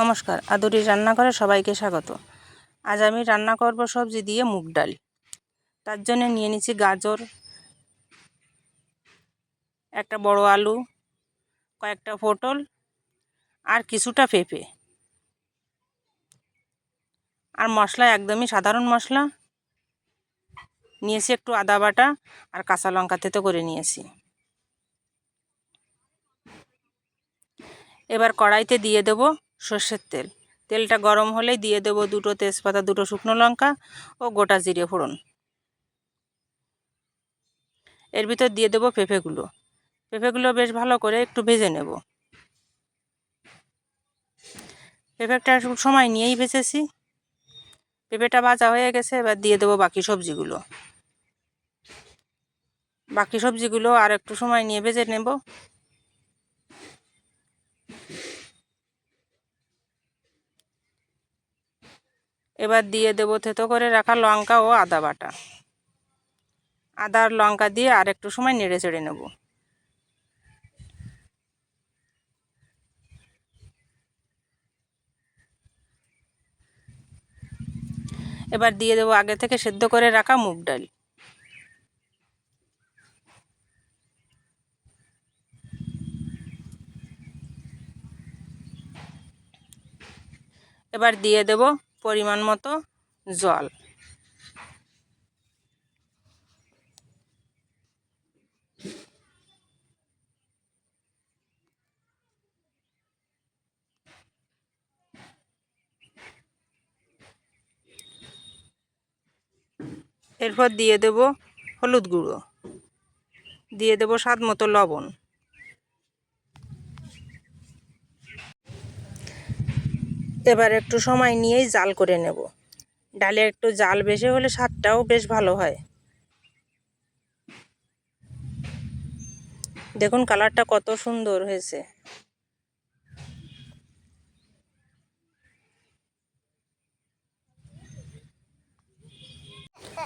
নমস্কার, আদুরির রান্নাঘরে সবাইকে স্বাগত। আজ আমি রান্না করব সবজি দিয়ে মুগ ডাল। তার জন্য নিয়ে নিচ্ছি গাজর, একটা বড় আলু, কয়েকটা পটল আর কিছুটা পেঁপে। আর মশলা একদমই সাধারণ মশলা নিয়েছি, একটু আদা বাটা আর কাঁচা লঙ্কা থেতো করে নিয়েছি। এবার কড়াইতে দিয়ে দেব সর্ষের তেল। তেলটা গরম হলেই দিয়ে দেব দুটো তেজপাতা, দুটো শুকনো লঙ্কা ও গোটা জিরে ফোড়ন। এর ভিতর দিয়ে দেব পেঁপেগুলো বেশ ভালো করে একটু ভেজে নেব। পেঁপেটা একটু সময় নিয়েই ভেজেছি। পেঁপেটা ভাজা হয়ে গেছে, এবার দিয়ে দেব বাকি সবজিগুলো আর একটু সময় নিয়ে ভেজে নেব। এবার দিয়ে দেব থেতো করে রাখা লঙ্কা ও আদা বাটা। আদা আর লঙ্কা দিয়ে আর একটু সময় নেড়ে চেড়ে নেব। এবার দিয়ে দেব আগে থেকে সেদ্ধ করে রাখা মুগ ডাল। এবার দিয়ে দেব পরিমাণ মতো জল। এরপর দিয়ে দেব হলুদ গুঁড়ো, দিয়ে দেব স্বাদ মতো লবণ। এবার একটু সময় নিয়েই জাল করে নেব। ডালে একটু জাল বেশি হলে স্বাদটাও বেশ ভালো হয়। দেখুন কালারটা কত সুন্দর হয়েছে।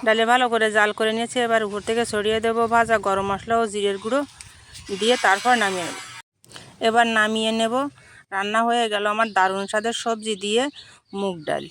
ডালে ভালো করে জাল করে নিয়েছি। এবার উপর থেকে ছড়িয়ে দেব ভাজা গরম মশলা ও জিরের গুঁড়ো দিয়ে, তারপর নামিয়ে নেব। এবার নামিয়ে নেব। রান্না হয়ে গেল আমার দারুণ স্বাদের সবজি দিয়ে মুগ ডাল।